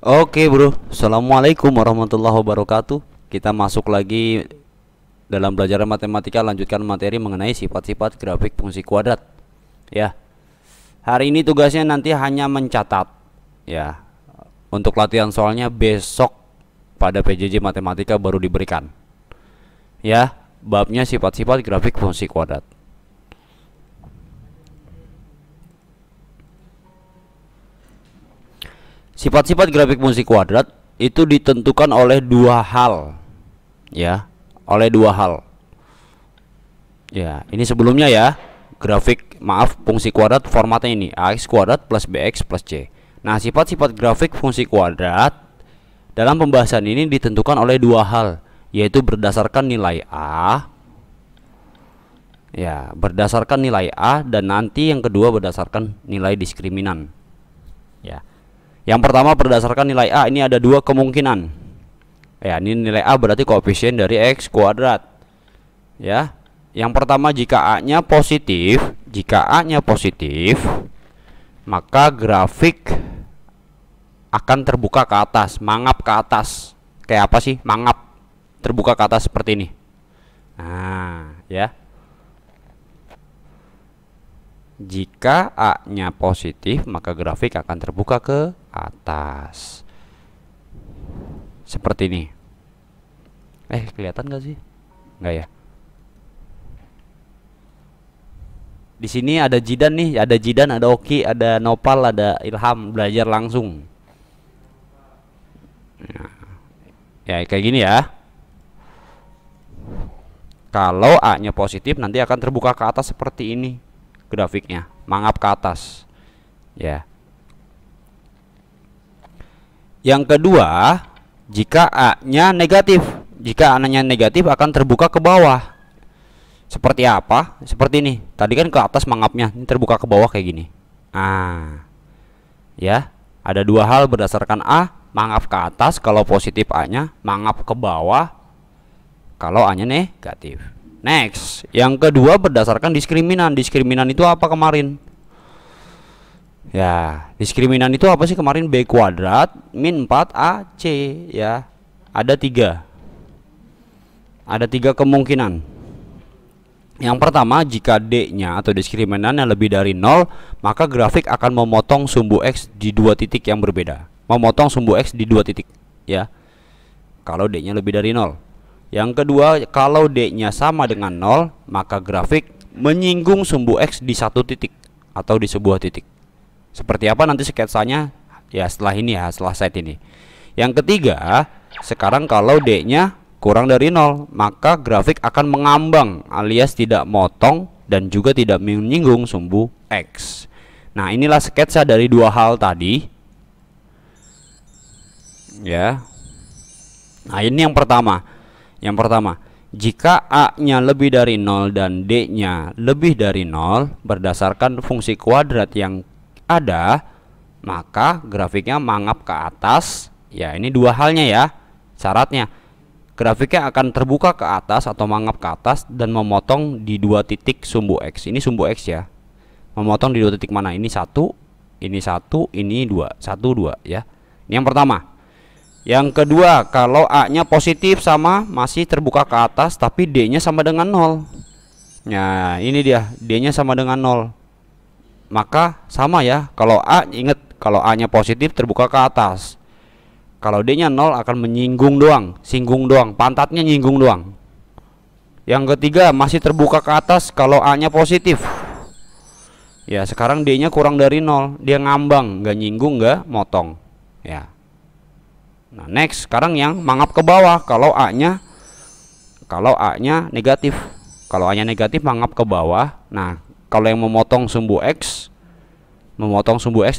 Oke bro, Assalamualaikum warahmatullahi wabarakatuh. Kita masuk lagi dalam belajar matematika, lanjutkan materi mengenai sifat-sifat grafik fungsi kuadrat. Ya, hari ini tugasnya nanti hanya mencatat. Ya, untuk latihan soalnya besok pada PJJ matematika baru diberikan. Ya, babnya sifat-sifat grafik fungsi kuadrat. Sifat-sifat grafik fungsi kuadrat itu ditentukan oleh dua hal, ya, oleh dua hal. Ya, ini sebelumnya ya, fungsi kuadrat formatnya ini ax kuadrat plus bx plus c. Nah, sifat-sifat grafik fungsi kuadrat dalam pembahasan ini ditentukan oleh dua hal, yaitu berdasarkan nilai a, ya, berdasarkan nilai a, dan nanti yang kedua berdasarkan nilai diskriminan. Ya. Yang pertama berdasarkan nilai A, ini ada dua kemungkinan. Ya, ini nilai A berarti koefisien dari X kuadrat. Ya. Yang pertama jika A-nya positif, maka grafik akan terbuka ke atas, mangap ke atas. Kayak apa sih? Mangap, terbuka ke atas seperti ini. Nah, ya. Jika A-nya positif, maka grafik akan terbuka ke atas. Seperti ini. Kelihatan gak sih? Enggak ya? Di sini ada Jidan nih, ada Jidan, ada Oki, ada Nopal, ada Ilham, belajar langsung. Nah, ya kayak gini ya. Kalau A-nya positif, nanti akan terbuka ke atas seperti ini. Grafiknya mangap ke atas, ya. Yang kedua, jika A-nya negatif, akan terbuka ke bawah. Seperti apa? Seperti ini. Tadi kan ke atas mangapnya, ini terbuka ke bawah kayak gini. Ya, ada dua hal berdasarkan A, mangap ke atas kalau positif A-nya, mangap ke bawah kalau A-nya negatif. Next, yang kedua berdasarkan diskriminan. Diskriminan itu apa kemarin? Ya, diskriminan itu apa sih kemarin? B kuadrat min 4AC, ya. Ada tiga kemungkinan. Yang pertama, jika D-nya atau diskriminannya lebih dari 0, maka grafik akan memotong sumbu X di dua titik yang berbeda. Memotong sumbu X di dua titik, ya. Kalau D-nya lebih dari 0. Yang kedua, kalau D-nya sama dengan 0, maka grafik menyinggung sumbu X di satu titik atau di sebuah titik. Seperti apa nanti sketsanya? Ya setelah ini ya, setelah set ini. Yang ketiga, sekarang kalau D-nya kurang dari 0, maka grafik akan mengambang alias tidak motong dan juga tidak menyinggung sumbu X. Nah, inilah sketsa dari dua hal tadi. Ya. Nah, ini yang pertama. Jika A-nya lebih dari 0 dan D-nya lebih dari 0 berdasarkan fungsi kuadrat yang ada, maka grafiknya mangap ke atas. Ya, ini dua halnya ya. Syaratnya grafiknya akan terbuka ke atas atau mangap ke atas dan memotong di dua titik sumbu X. Ini sumbu X ya. Memotong di dua titik mana? Ini satu, ini dua. 1, 2 ya. Ini yang pertama. Yang kedua, kalau A-nya positif sama masih terbuka ke atas tapi D-nya sama dengan 0. Nah, ini dia, D-nya sama dengan 0. Maka sama ya, kalau A, ingat kalau A-nya positif terbuka ke atas. Kalau D-nya 0 akan menyinggung doang, singgung doang, pantatnya nyinggung doang. Yang ketiga, masih terbuka ke atas kalau A-nya positif. Ya, sekarang D-nya kurang dari 0, dia ngambang, nggak nyinggung, nggak motong. Ya. Nah, next, sekarang yang mangap ke bawah kalau A-nya negatif. Kalau A-nya negatif mangap ke bawah. Nah, kalau yang memotong sumbu X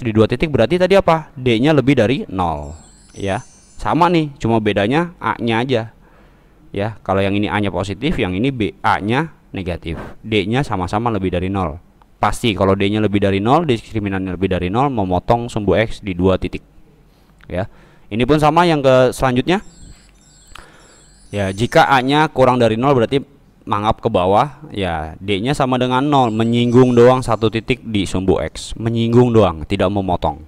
di dua titik berarti tadi apa? D-nya lebih dari 0. Ya. Sama nih, cuma bedanya A-nya aja. Ya, kalau yang ini A-nya positif, yang ini A-nya negatif. D-nya sama-sama lebih dari 0. Pasti kalau D-nya lebih dari 0, diskriminannya lebih dari 0, memotong sumbu X di dua titik. Ya. Ini pun sama yang ke selanjutnya. Ya, jika A-nya kurang dari 0 berarti mangap ke bawah. Ya, D-nya sama dengan 0, menyinggung doang satu titik di sumbu X. Menyinggung doang, tidak memotong.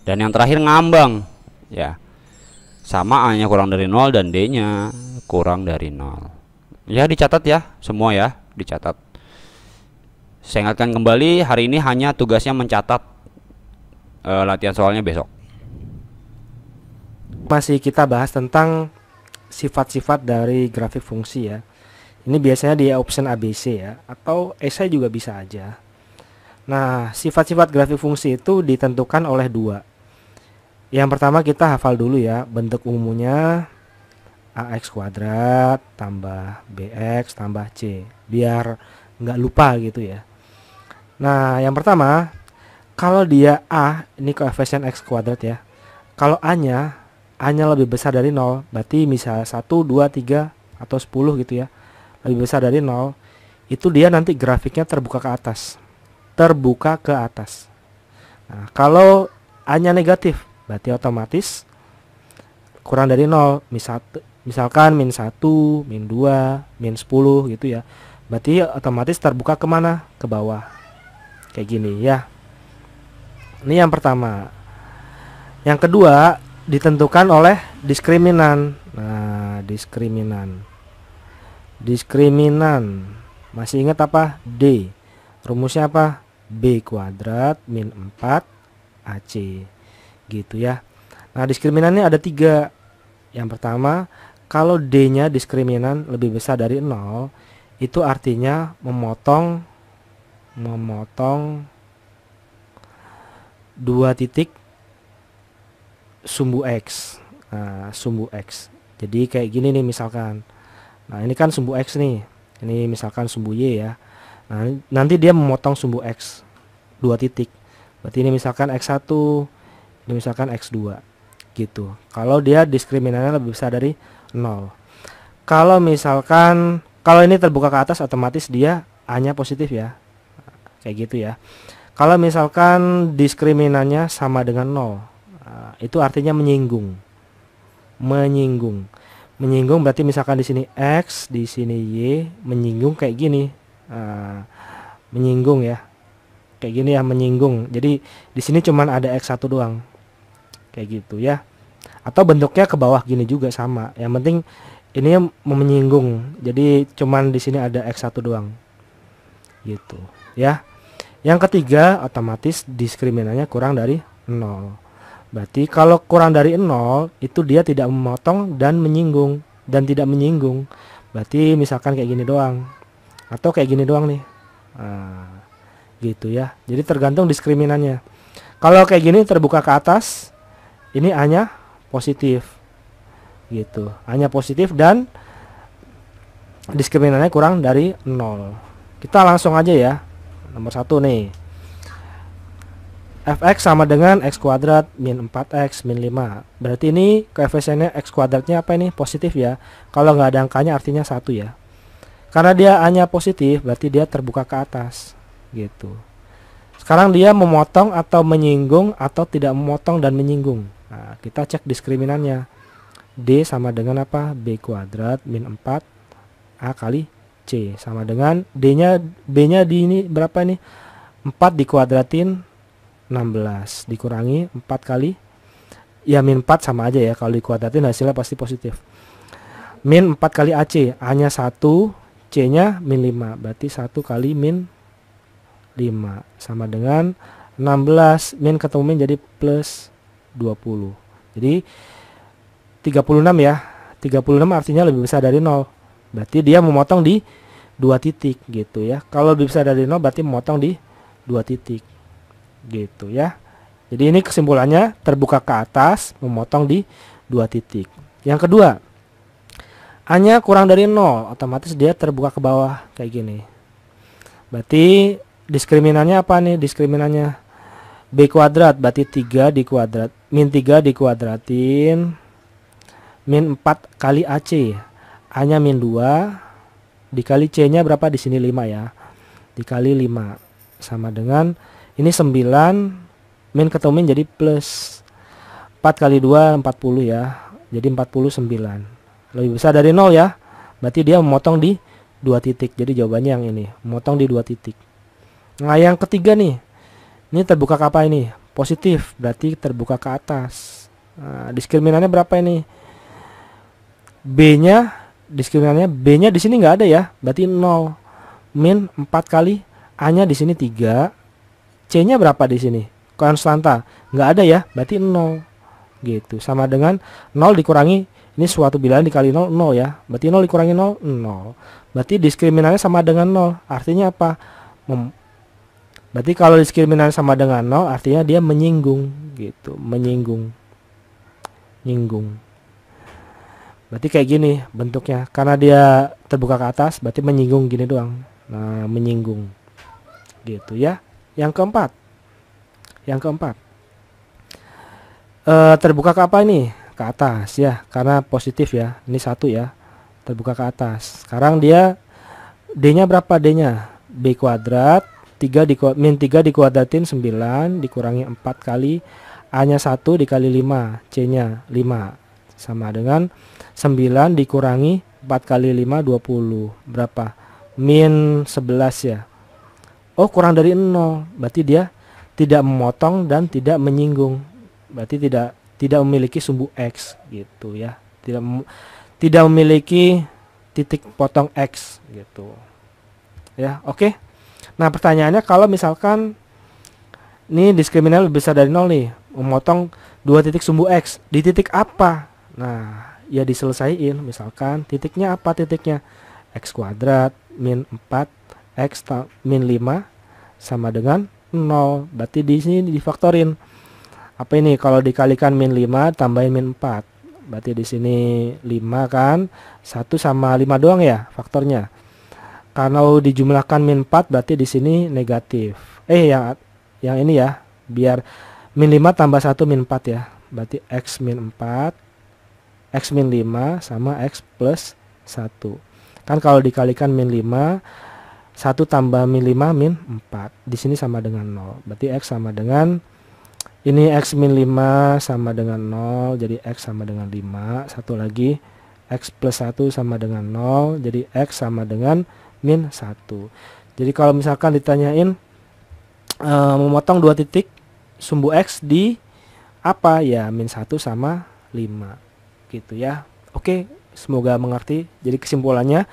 Dan yang terakhir ngambang. ya. Sama A nya kurang dari 0 dan D nya kurang dari 0. Ya, dicatat ya semua ya, dicatat. Saya ingatkan kembali, hari ini hanya tugasnya mencatat, latihan soalnya besok. Masih kita bahas tentang sifat-sifat dari grafik fungsi ya. Ini biasanya di option ABC ya, atau esai juga bisa aja. Nah, sifat-sifat grafik fungsi itu ditentukan oleh dua. Yang pertama kita hafal dulu ya, bentuk umumnya AX kuadrat tambah BX tambah C, biar nggak lupa gitu ya. Nah, yang pertama, kalau dia A, ini koefisien X kuadrat ya. Kalau A-nya lebih besar dari 0, berarti misal 1, 2, 3, atau 10 gitu ya, lebih besar dari 0, itu dia nanti grafiknya terbuka ke atas. Terbuka ke atas. Nah, kalau A-nya negatif, berarti otomatis kurang dari 0. Misalkan min 1, min 2, min 10 gitu ya. Berarti otomatis terbuka kemana? Ke bawah. Kayak gini ya. Ini yang pertama. Yang kedua ditentukan oleh diskriminan. Nah, diskriminan. Masih ingat apa? D. Rumusnya apa? B kuadrat min 4 AC. Gitu ya. Nah, diskriminannya ada 3. Yang pertama, kalau D-nya diskriminan lebih besar dari 0, itu artinya memotong 2 titik sumbu X. Nah, sumbu X. Jadi kayak gini nih misalkan. Nah, ini kan sumbu X nih. Ini misalkan sumbu Y ya. Nah, nanti dia memotong sumbu X 2 titik. Berarti ini misalkan X1, ini misalkan X2 gitu. Kalau dia diskriminannya lebih besar dari 0. Kalau misalkan kalau ini terbuka ke atas, otomatis dia A-nya positif ya. Kayak gitu ya. Kalau misalkan diskriminannya sama dengan 0, itu artinya menyinggung. Menyinggung berarti misalkan di sini X, di sini Y, menyinggung kayak gini. Menyinggung ya. Kayak gini ya, menyinggung. Jadi di sini cuman ada X1 doang. Kayak gitu ya. Atau bentuknya ke bawah gini juga sama. Yang penting ini menyinggung. Jadi cuman di sini ada X1 doang. Gitu ya. Yang ketiga, otomatis diskriminannya kurang dari 0. Berarti kalau kurang dari 0 itu dia tidak memotong dan menyinggung dan tidak menyinggung. Berarti misalkan kayak gini doang atau kayak gini doang nih. Gitu ya. Jadi tergantung diskriminannya. Kalau kayak gini terbuka ke atas, ini A-nya positif. Gitu. A-nya positif dan diskriminannya kurang dari 0. Kita langsung aja ya. Nomor 1 nih. Fx sama dengan X kuadrat min 4X min 5. Berarti ini koefisiennya X kuadratnya apa ini? Positif ya. Kalau nggak ada angkanya artinya 1 ya. Karena dia A-nya positif, berarti dia terbuka ke atas. Gitu. Sekarang dia memotong atau menyinggung atau tidak memotong dan menyinggung. Nah, kita cek diskriminannya. D sama dengan apa? B kuadrat min 4 A kali C sama dengan D-nya, B-nya di ini berapa nih? 4 dikuadratin 16 dikurangi 4 kali ya min 4 sama aja ya, kalau dikuadratin hasilnya pasti positif. Min 4 kali AC, A-nya 1, C-nya min 5, berarti 1 kali min 5 sama dengan 16, min ketemu min jadi plus 20. Jadi 36 ya. 36 artinya lebih besar dari 0. Berarti dia memotong di 2 titik gitu ya. Kalau lebih besar dari 0 berarti memotong di 2 titik. Gitu ya. Jadi ini kesimpulannya, terbuka ke atas, memotong di 2 titik. Yang kedua, A-nya kurang dari 0, otomatis dia terbuka ke bawah kayak gini. Berarti diskriminannya apa nih? Diskriminannya B kuadrat, berarti 3 dikuadrat, min 3 dikuadratin min 4 kali AC. A-nya min 2 dikali C-nya berapa? Di sini 5 ya. Dikali 5 sama dengan ini 9, min ketemu min jadi plus 4 kali 2 40 ya. Jadi 49. Lebih besar dari 0 ya. Berarti dia memotong di 2 titik. Jadi jawabannya yang ini, memotong di 2 titik. Nah, yang ketiga nih. Ini terbuka ke apa ini? Positif, berarti terbuka ke atas. Nah, diskriminannya berapa ini? Diskriminannya B-nya di sini nggak ada ya, berarti 0. Min 4 kali A-nya di sini 3. C-nya berapa di sini? Konstanta. Nggak ada ya, berarti 0. Gitu. Sama dengan 0 dikurangi, ini suatu bilangan dikali 0, 0 ya. Berarti 0 dikurangi 0, 0. Berarti diskriminannya sama dengan 0. Artinya apa? Berarti kalau diskriminannya sama dengan 0, artinya dia menyinggung gitu, menyinggung. Nyinggung. Berarti kayak gini bentuknya. Karena dia terbuka ke atas, berarti menyinggung gini doang. Nah, menyinggung. Gitu ya. Yang keempat. Terbuka ke apa ini? Ke atas ya, karena positif ya. Ini 1 ya. Terbuka ke atas. Sekarang dia D-nya berapa D-nya? B kuadrat min 3 dikuadratin 9 dikurangi 4 kali A-nya 1 dikali 5, C-nya 5 sama dengan 9 dikurangi 4 kali 5 20. Berapa? Min 11 ya. Oh, kurang dari 0. Berarti dia tidak memotong dan tidak menyinggung. Berarti tidak memiliki sumbu X gitu ya. Tidak memiliki titik potong X gitu. Ya, oke. Nah, pertanyaannya kalau misalkan ini diskriminal lebih besar dari 0 nih, memotong 2 titik sumbu X, di titik apa? Nah, ya diselesaikan. Misalkan titiknya apa titiknya? X kuadrat min 4 X min 5 sama dengan 0. Berarti di sini difaktorin. Apa ini? Kalau dikalikan min 5 tambahin min 4. Berarti di sini 5 kan? 1 sama 5 doang ya faktornya. Kalau dijumlahkan min 4 berarti di sini negatif. Yang ini ya, biar min 5 tambah 1 min 4 ya. Berarti X min 4, X min 5 sama X plus 1. Kan kalau dikalikan min 5, 1 tambah min 5 min 4. Di sini sama dengan 0. Berarti X sama dengan, ini X min 5 sama dengan 0, jadi X sama dengan 5. Satu lagi, X plus 1 sama dengan 0, jadi X sama dengan min 1. Jadi kalau misalkan ditanyain memotong 2 titik sumbu X di apa ya, min 1 sama 5 gitu ya. Oke, semoga mengerti. Jadi kesimpulannya,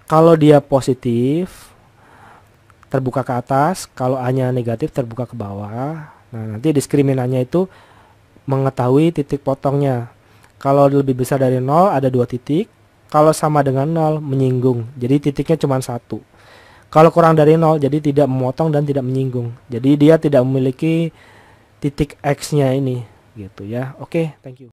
kalau dia positif terbuka ke atas, kalau A-nya negatif terbuka ke bawah. Nah, nanti diskriminannya itu mengetahui titik potongnya. Kalau lebih besar dari 0 ada 2 titik. Kalau sama dengan 0 menyinggung, jadi titiknya cuma 1. Kalau kurang dari 0 jadi tidak memotong dan tidak menyinggung. Jadi dia tidak memiliki titik X-nya ini gitu ya. Oke, thank you.